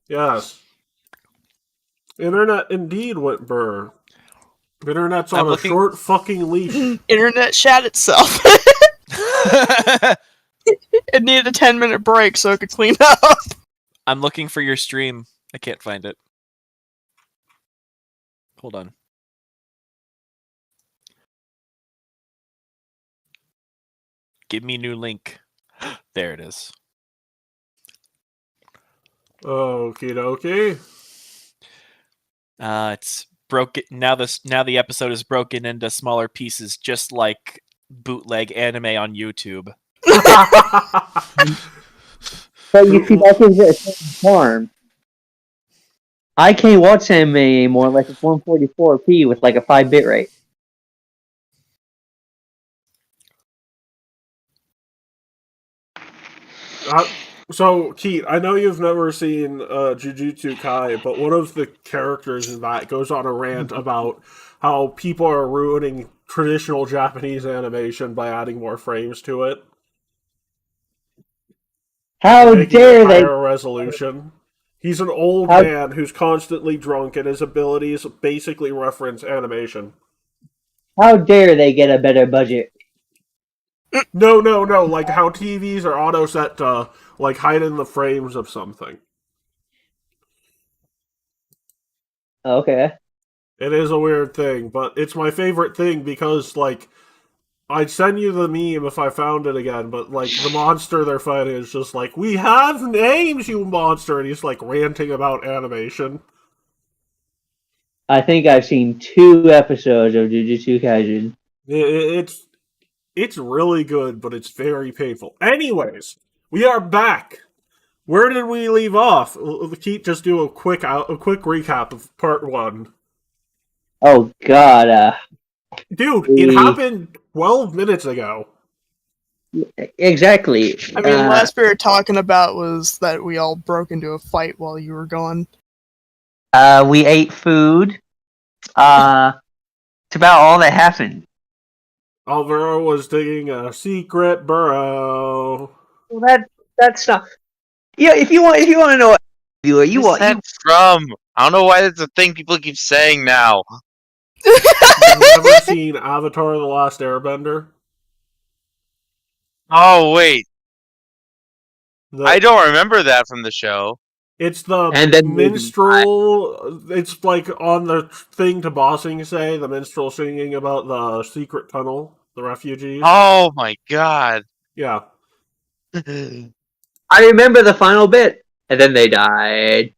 Yes. Internet indeed went burr. Internet's I'm on a looking- short fucking leash. Internet shat itself. It needed a 10-minute break so it could clean up. I'm looking for your stream. I can't find it. Hold on. Give me new link. There it is. Okie dokie. It's broken now. Now the episode is broken into smaller pieces, just like bootleg anime on YouTube. But you see, that gives it a certain charm. I can't watch anime anymore unless it's 144p with like a 5-bit rate. So, Keith, I know you've never seen Jujutsu Kai, but one of the characters in that goes on a rant about how people are ruining traditional Japanese animation by adding more frames to it. How Making dare it they? higher resolution. He's an old How- man who's constantly drunk, and his abilities basically reference animation. How dare they get a better budget? No, like how TVs are auto set to like hide in the frames of something. Okay. It is a weird thing, but it's my favorite thing because like I'd send you the meme if I found it again, but like the monster they're fighting is just like, we have names, you monster, and he's like ranting about animation. I think I've seen 2 episodes of Jujutsu Kaisen. It's really good, but it's very painful. Anyways, we are back. Where did we leave off? Keep just do a quick recap of part 1. Oh God. Dude, it happened 12 minutes ago. Exactly. I mean, last we were talking about was that we all broke into a fight while you were gone. We ate food. It's about all that happened. Alvaro was digging a secret burrow. Well, that's not. Yeah, if you want to know, Where's that from? I don't know why that's a thing people keep saying now. You've never seen Avatar: The Last Airbender? Oh wait, I don't remember that from the show. It's the And then minstrel. It's like on the thing to Bossing say, the minstrel singing about the secret tunnel, the refugees. Oh my god. Yeah. I remember the final bit, and then they died.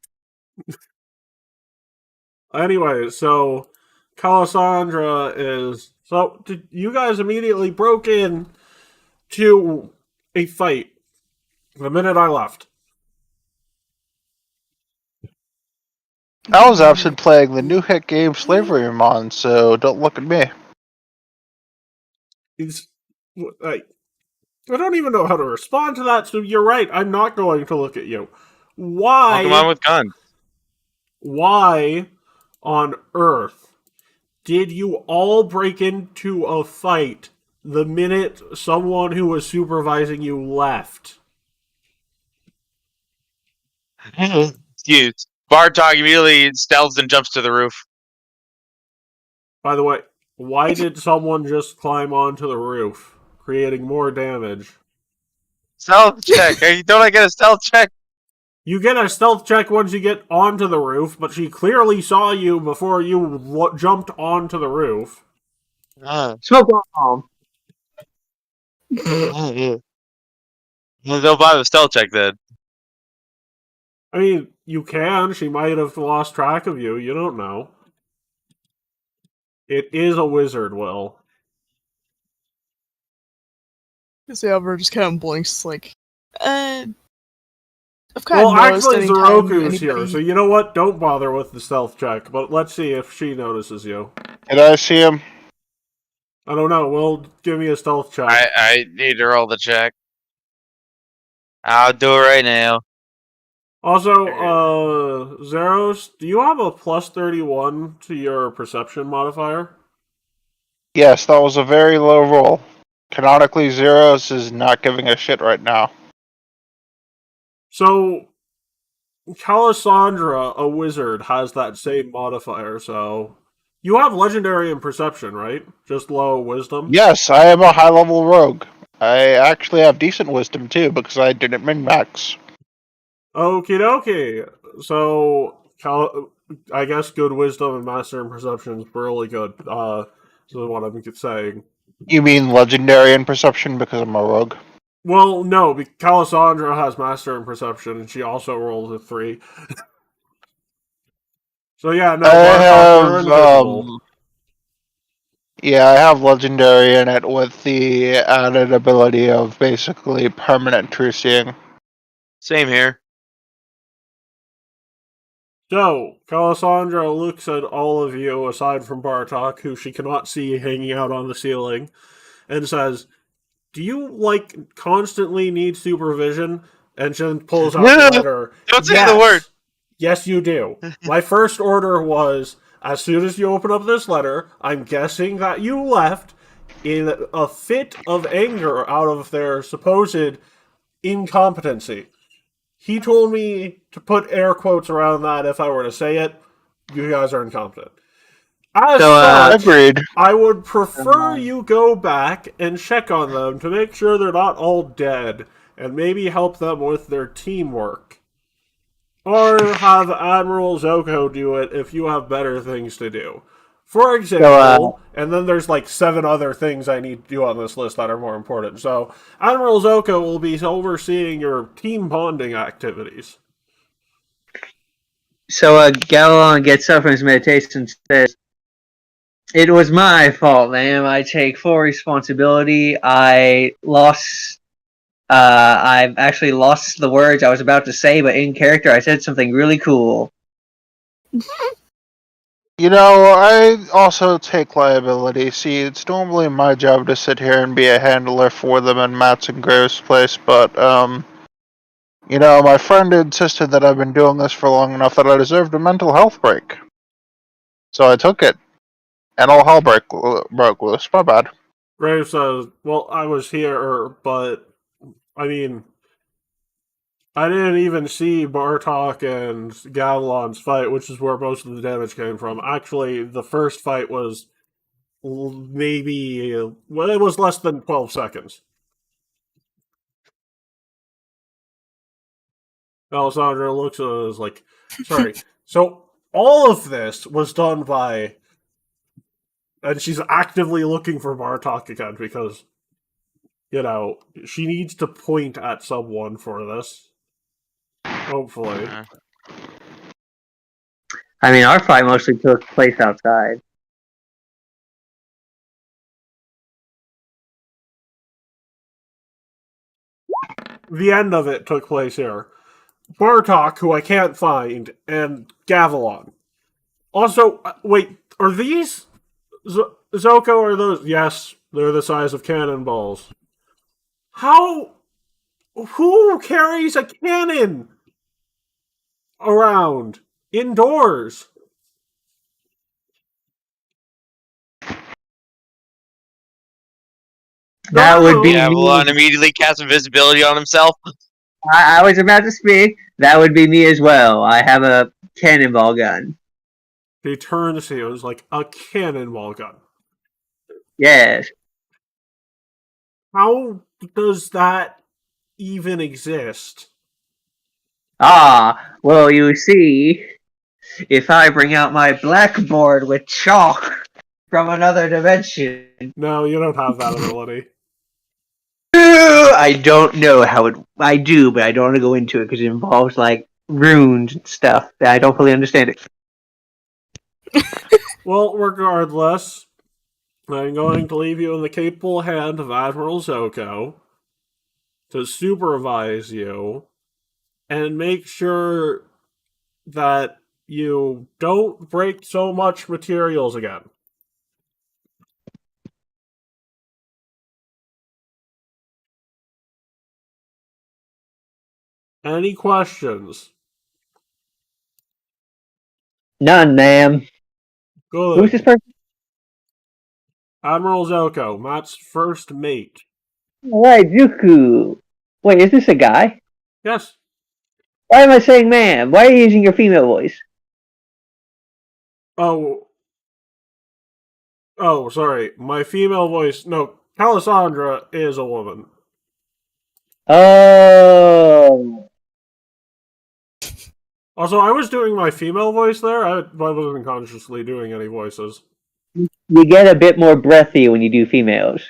Anyway, so Calasandra is. So you guys immediately broke in to a fight the minute I left. I was absent playing the new hit game Slavery Mon, so don't look at me. I don't even know how to respond to that, so you're right, I'm not going to look at you. Why? Come on with guns. Why on earth did you all break into a fight the minute someone who was supervising you left? Excuse. Bartok immediately stealths and jumps to the roof. By the way, why did someone just climb onto the roof, creating more damage? Stealth check. Don't I get a stealth check? You get a stealth check once you get onto the roof, but she clearly saw you before you jumped onto the roof. Smoke bomb. Don't bother with stealth check then. I mean, you can. She might have lost track of you. You don't know. It is a wizard, Will. See, Albert just kind of blinks, like, I've kind Well, of noticed actually, anytime Zeroku's here, anybody- so you know what? Don't bother with the stealth check, but let's see if she notices you. Did I see him? I don't know. Will, give me a stealth check. I need to roll the check. I'll do it right now. Also, Zeros, do you have a plus 31 to your perception modifier? Yes, that was a very low roll. Canonically, Zeros is not giving a shit right now. So, Calasandra, a wizard, has that same modifier, so you have legendary and perception, right? Just low wisdom. Yes, I am a high level rogue. I actually have decent wisdom too because I didn't min max. Okie dokie. So, I guess good wisdom and master and perception is really good. This is what I'm saying. You mean legendary and perception because I'm a rogue? Well, no, Calasandra has master and perception, and she also rolled a 3. So yeah, no, I Bartok, you're have invisible. yeah, I have legendary in it with the added ability of basically permanent true seeing. Same here. So, Calasandra looks at all of you, aside from Bartok, who she cannot see hanging out on the ceiling, and says, "Do you, constantly need supervision?" And then pulls out the letter. Don't say the word. Yes, you do. My first order was, as soon as you open up this letter, I'm guessing that you left in a fit of anger out of their supposed incompetency. He told me to put air quotes around that if I were to say it. You guys are incompetent. As such, Agreed. I would prefer you go back and check on them to make sure they're not all dead, and maybe help them with their teamwork. Or have Admiral Zoko do it if you have better things to do. For example, and then there's 7 other things I need to do on this list that are more important. So, Admiral Zoko will be overseeing your team bonding activities. So Galilon gets up from his meditation and says, "It was my fault, ma'am. I take full responsibility. I've actually lost the words I was about to say, but in character I said something really cool." You know, I also take liability. See, it's normally my job to sit here and be a handler for them in Matt's and Graves' place, but, my friend insisted that I've been doing this for long enough that I deserved a mental health break. So I took it. And all hell broke loose. My bad. Graves says, "Well, I was here, but, I mean, I didn't even see Bartok and Gavilon's fight, which is where most of the damage came from. Actually, the first fight was maybe, it was less than 12 seconds. Alessandra looks at it as sorry. So, all of this was done by, and she's actively looking for Bartok again because, she needs to point at someone for this. Hopefully. I mean, our fight mostly took place outside. The end of it took place here. Bartok, who I can't find, and Gavilon. Also, wait, are these Zoko? Are those? Yes, they're the size of cannonballs. How? Who carries a cannon around indoors? That would be Avalon me. immediately casts invisibility on himself. I was about to speak. That would be me as well. I have a cannonball gun. He turns to you. It's like a cannonball gun. Yes. How does that even exist? Ah, well, you see, if I bring out my blackboard with chalk from another dimension, No, you don't have that ability. I don't know how it. I do, but I don't want to go into it because it involves runes and stuff. I don't fully understand it. Well, regardless, I'm going to leave you in the capable hand of Admiral Zoko to supervise you and make sure that you don't break so much materials again. Any questions? None, ma'am. Good. Who's this person? Admiral Zoko, Matt's first mate. Alright, Zuku. Wait, is this a guy? Yes. Why am I saying ma'am? Why are you using your female voice? Oh, sorry. My female voice. No, Calisandra is a woman. Oh. Also, I was doing my female voice there. I wasn't consciously doing any voices. You get a bit more breathy when you do females.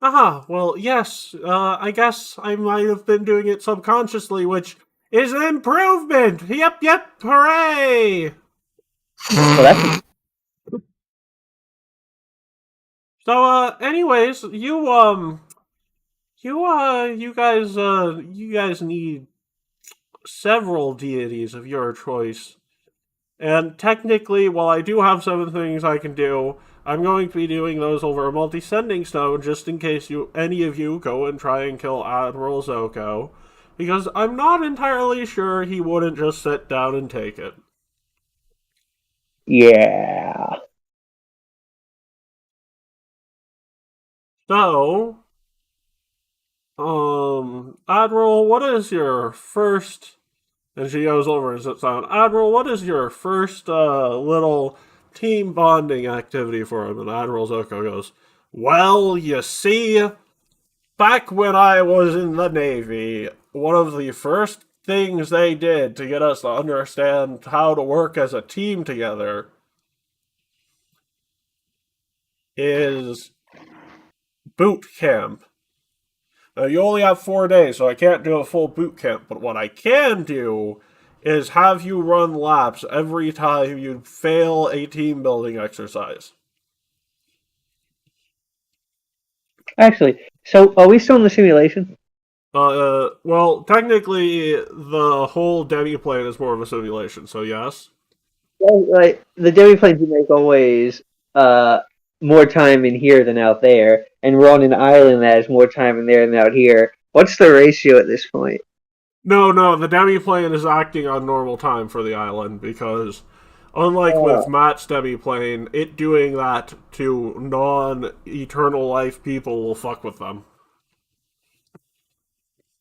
Aha, well, yes. I guess I might have been doing it subconsciously, which is an improvement! Yep, hooray! Well, that's So, anyways, you guys need several deities of your choice. And technically, while I do have 7 things I can do, I'm going to be doing those over a multi-sending stone just in case any of you go and try and kill Admiral Zoko. Because I'm not entirely sure he wouldn't just sit down and take it. yeah. So, Admiral, what is your first... And she goes over and sits down. Admiral, what is your first little team bonding activity for him? And Admiral Zoko goes, well, you see, back when I was in the Navy, one of the first things they did to get us to understand how to work as a team together is boot camp. Now, you only have 4 days, so I can't do a full boot camp, but what I can do is have you run laps every time you fail a team building exercise. Actually, so are we still in the simulation? Well, technically, the whole demiplane is more of a simulation, so yes. Well, like the demiplanes you make always more time in here than out there, and we're on an island that has more time in there than out here. What's the ratio at this point? No, the demiplane is acting on normal time for the island, because unlike with Matt's demiplane, it doing that to non-eternal life people will fuck with them.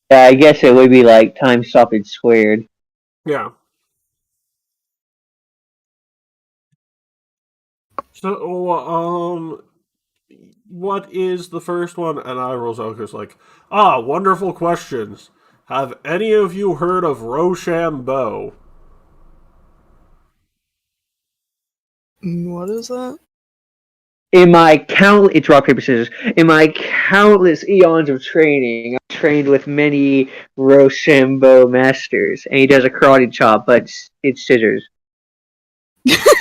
Yeah, I guess it would be like time stoppage squared. Yeah. So, what is the first one? And Rozoka's like, wonderful questions. Have any of you heard of Rochambeau? What is that? In my it's rock paper scissors. In my countless eons of training, I've trained with many Rochambeau masters, and he does a karate chop, but it's scissors.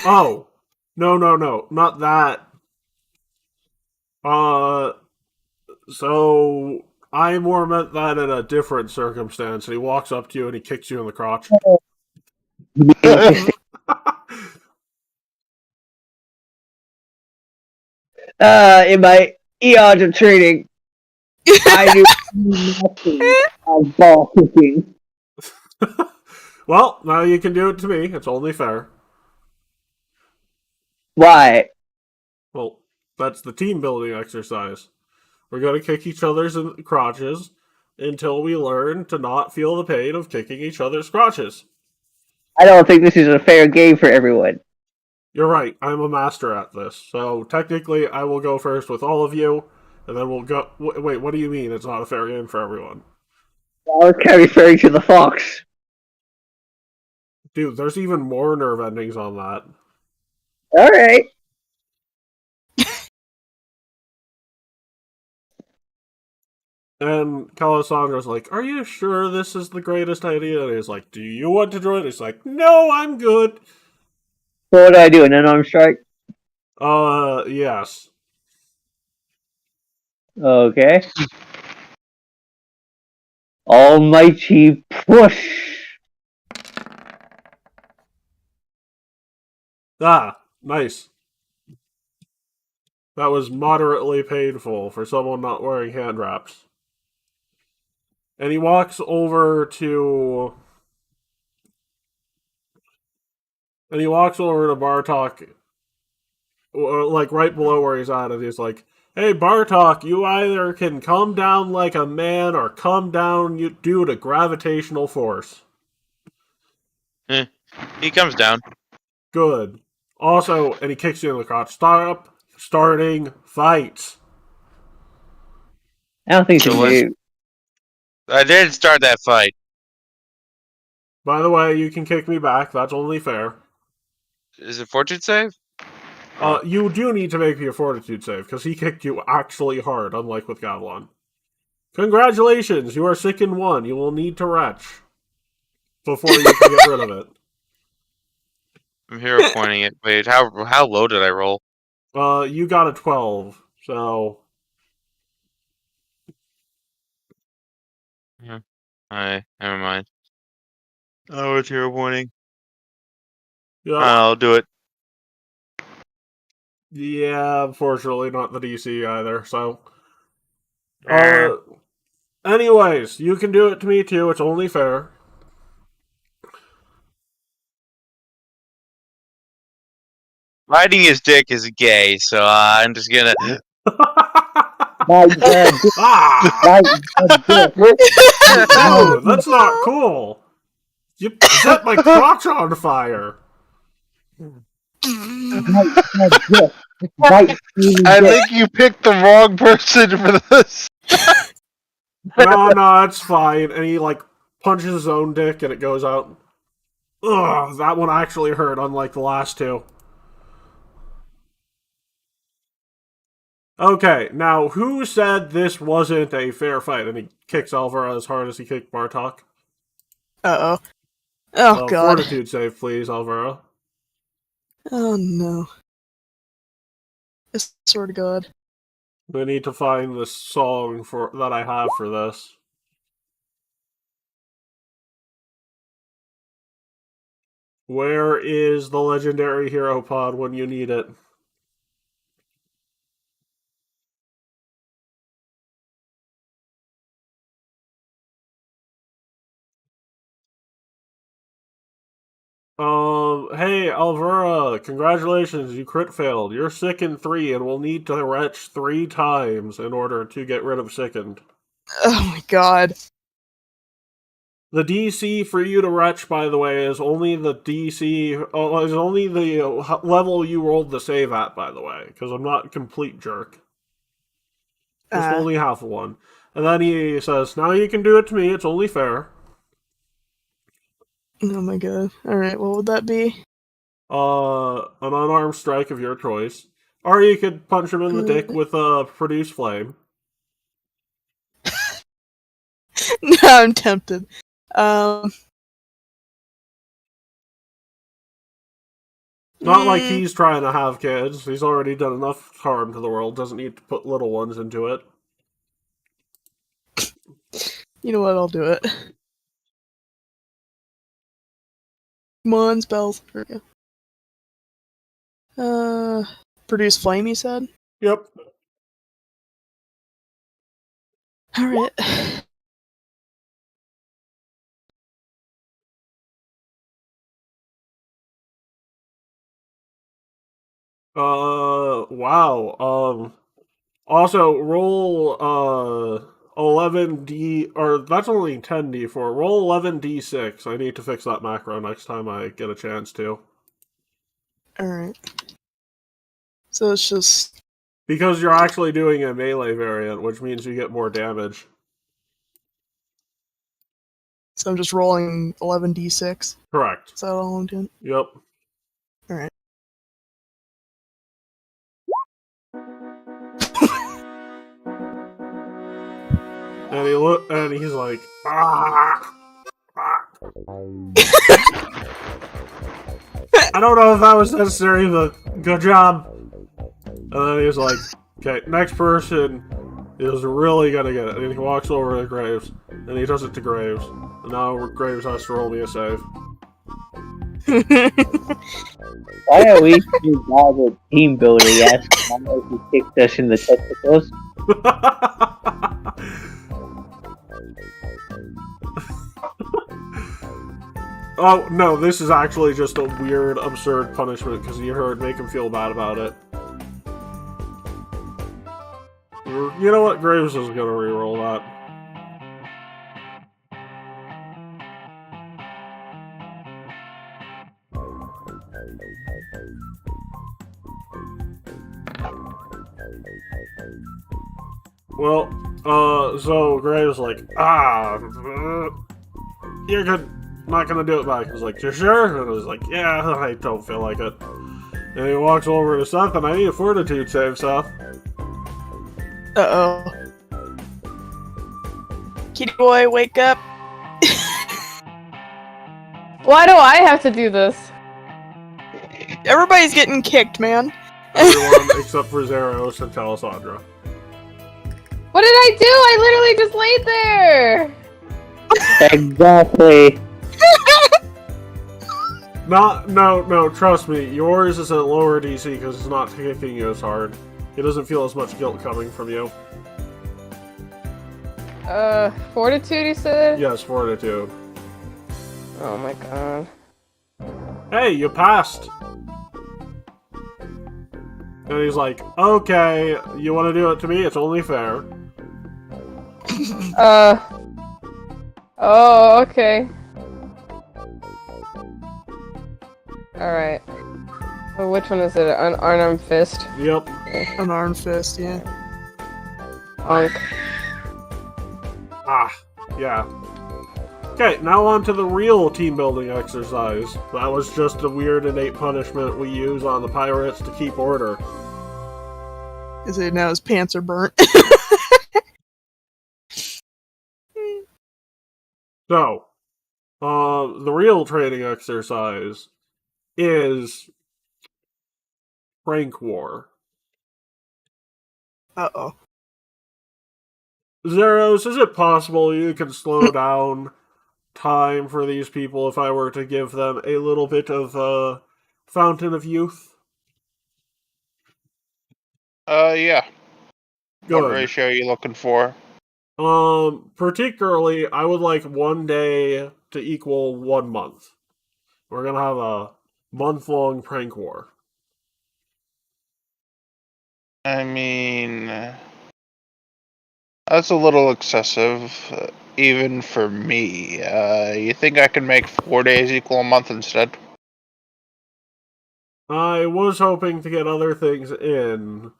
Oh, no, not that. So I more meant that in a different circumstance. And he walks up to you and he kicks you in the crotch. In my eons of training, I do nothing of ball kicking. Well, now you can do it to me. It's only fair. Why? Well, that's the team building exercise. We're going to kick each other's crotches until we learn to not feel the pain of kicking each other's crotches. I don't think this is a fair game for everyone. You're right. I'm a master at this. So technically, I will go first with all of you, and then we'll go... Wait, what do you mean it's not a fair game for everyone? I was kind of referring to the fox. Dude, there's even more nerve endings on that. Alright. And Calisandra's like, are you sure this is the greatest idea? And he's like, do you want to join? He's like, no, I'm good. So what do I do? An unarmed strike? Yes. Okay. Almighty push! Ah, nice. That was moderately painful for someone not wearing hand wraps. And he walks over to Bartok, like right below where he's at, and he's like, hey, Bartok, you either can come down like a man or come down due to gravitational force. He comes down. Good. Also, and he kicks you in the crotch. Starting fights. I don't think So so. let's- I did start that fight. By the way, you can kick me back. That's only fair. Is it fortitude save? You do need to make me a fortitude save, because he kicked you actually hard, unlike with Gavlon. Congratulations, you are sick in 1. You will need to retch before you can get rid of it. I'm hero pointing it. Wait, how low did I roll? You got a 12, so... Alright, never mind. Oh, it's hero pointing. Yeah, I'll do it. yeah, unfortunately not the DC either, so... Eh. Anyways, you can do it to me too, it's only fair. Riding his dick is gay, so I'm just gonna. Ah! No, that's not cool! You set my crotch on fire! I think you picked the wrong person for this. No, it's fine. And he, like, punches his own dick and it goes out. Ugh, that one actually hurt, unlike the last two. Okay, now, who said this wasn't a fair fight? And he kicks Alvaro as hard as he kicked Bartok. Uh-oh. Oh, God. Fortitude save, please, Alvaro. Oh, no. I swear to God. We need to find the song that I have for this. Where is the legendary hero pod when you need it? Hey, Alvara, congratulations, you crit failed. You're sick in 3 and will need to retch 3 times in order to get rid of sickened. Oh, my God. The DC for you to retch, by the way, is only the DC, is only the level you rolled the save at, by the way, because I'm not a complete jerk. Just only half of one. And then he says, now you can do it to me, it's only fair. Oh, my God. Alright, what would that be? An unarmed strike of your choice. Or you could punch him in the dick with a produce flame. No, I'm tempted. Not like he's trying to have kids. He's already done enough harm to the world. Doesn't need to put little ones into it. You know what? I'll do it. Come on, spells. There we go. Produce flame, you said? Yep. Alright. Wow. Also, roll, 11D, or that's only 10D4. Roll 11D6. I need to fix that macro next time I get a chance to. Alright. So it's just... Because you're actually doing a melee variant, which means you get more damage. So I'm just rolling 11d6. Correct. Is that all I'm doing? Yep. Alright. And he's like, ah! I don't know if that was necessary, but good job. And then he's like, okay, next person is really gonna get it. And he walks over to Graves, and he does it to Graves. And now Graves has to roll me a save. Why are we involved with team builder? Yes, why don't you kicked us in the testicles? Oh, no, this is actually just a weird, absurd punishment because you heard make him feel bad about it. You know what? Graves is gonna reroll that. Well, so Gray was like, you're good. Not gonna do it back. I was like, you sure? And I was like, yeah, I don't feel like it. And he walks over to Seth, and I need a fortitude save, Seth. Uh-oh. Kitty boy, wake up. Why do I have to do this? Everybody's getting kicked, man. Everyone except for Zeros and Telesandra. What did I do? I literally just laid there! Exactly. No, trust me. Yours is a lower DC because it's not kicking you as hard. It doesn't feel as much guilt coming from you. Fortitude, you said? Yes, fortitude. Oh my god. Hey, you passed! And he's like, okay, you want to do it to me? It's only fair. Oh, okay. Alright. So which one is it? An unarmed fist? Yep. An arm fist, yeah. Bonk. Yeah. Okay, now on to the real team building exercise. That was just a weird innate punishment we use on the pirates to keep order. Is it now his pants are burnt? So, the real training exercise is prank war. Uh-oh. Zeros, is it possible you can slow down time for these people if I were to give them a little bit of Fountain of Youth? Yeah. What Good. ratio are you looking for? Particularly, I would like 1 day to equal 1 month. We're gonna have a month-long prank war. I mean, that's a little excessive, even for me. You think I can make 4 days equal a month instead? I was hoping to get other things in.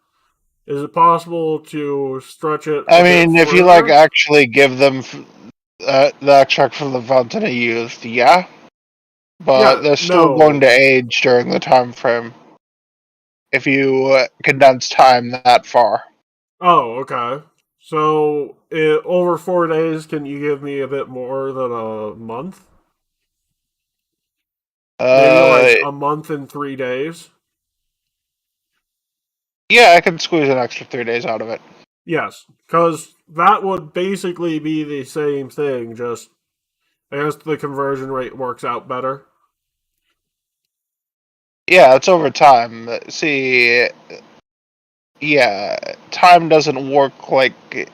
Is it possible to stretch it? I mean, if you like further? actually give them the extract from the Fountain of Youth, yeah. But Yeah, they're still no. going to age during the time frame. If you condense time that far. Oh, okay. So, over 4 days, can you give me a bit more than a month? Maybe like a month and 3 days? Yeah, I can squeeze an extra 3 days out of it. Yes, because that would basically be the same thing, just I guess the conversion rate works out better. Yeah, it's over time. See, yeah, time doesn't work like...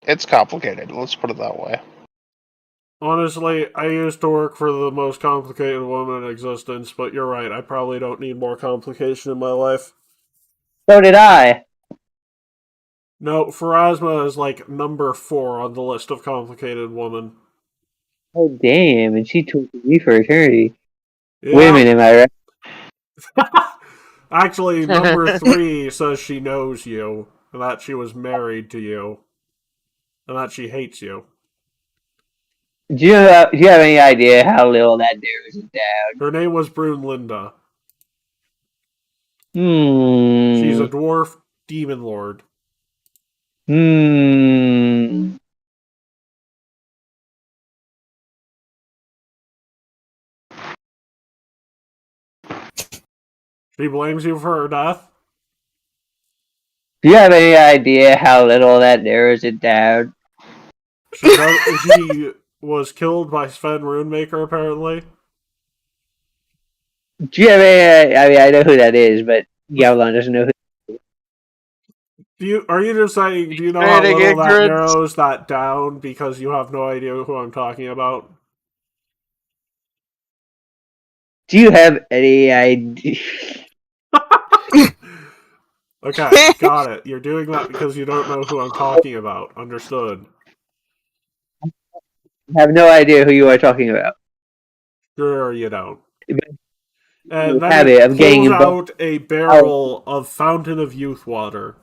It's complicated, let's put it that way. Honestly, I used to work for the most complicated woman in existence, but you're right, I probably don't need more complication in my life. So did I. No, Pharasma is like number 4 on the list of complicated women. Oh damn! And she took me for eternity. Yeah. Women, am I right? Actually, number 3 says she knows you, and that she was married to you, and that she hates you. Do you have any idea how little that dude is down? Her name was Brunlinda. She's a Hmm. dwarf demon lord. Hmm. She blames you for her death? Do you have any idea how little that narrows it down? She was killed by Sven Runemaker, apparently. Do you have any? I mean, I know who that is, but Yavlon doesn't know who. Are you just saying, do you know how Creating little that ignorance. narrows that down because you have no idea who I'm talking about? Do you have any idea? Okay, got it. You're doing that because you don't know who I'm talking about. Understood. I have no idea who you are talking about. Sure, you don't. And then habit it of getting pulls involved. out a barrel of Fountain of Youth water.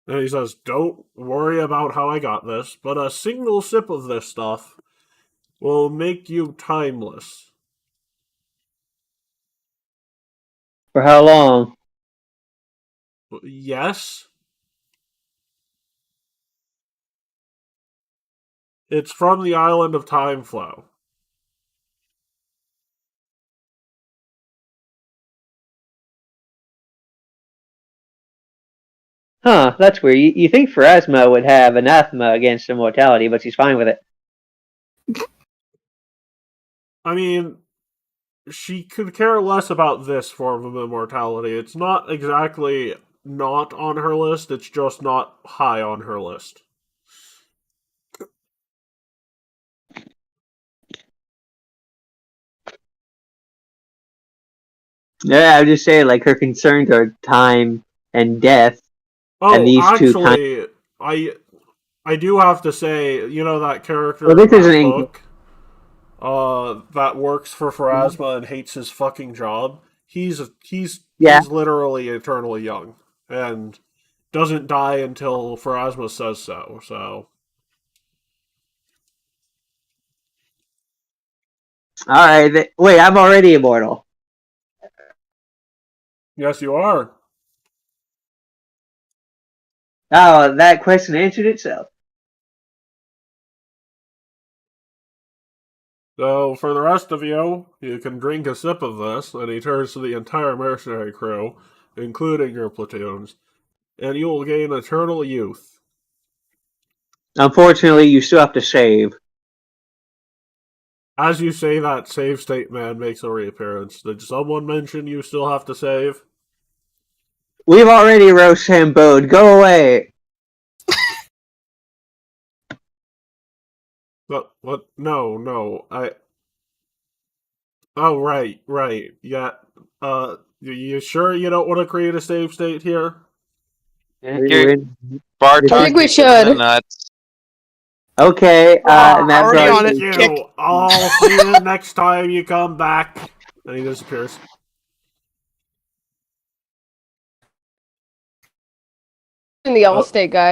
And he says, "Don't worry about how I got this, but a single sip of this stuff will make you timeless." For how long? Yes? It's from the island of Time Flow. Huh, that's weird. You think Pharasma would have anathema against immortality, but she's fine with it. I mean, she could care less about this form of immortality. It's not exactly not on her list, it's just not high on her list. Yeah, I'm just saying, like, her concerns are time and death. Oh, And these two actually, I do have to say, you know that character Well, this in is that an book, that works for Pharasma and hates his fucking job. He's Yeah. literally eternally young and doesn't die until Pharasma says so. So Alright, wait, I'm already immortal. yes, you are. Oh, that question answered itself. So for the rest of you, you can drink a sip of this, and he turns to the entire mercenary crew, including your platoons, and you will gain eternal youth. Unfortunately, you still have to save. As you say that, save state man makes a reappearance. Did someone mention you still have to save? We've already Rochambeau'd. Go away. What? No, no. Oh, right, right. Yeah. You sure you don't want to create a save state here? You're- I Bartok think we is in the should. nuts. Okay, Ah, that already brought on thank it. you. Kick. I'll see you next time you come back. And he disappears. And the Oh. Allstate guy.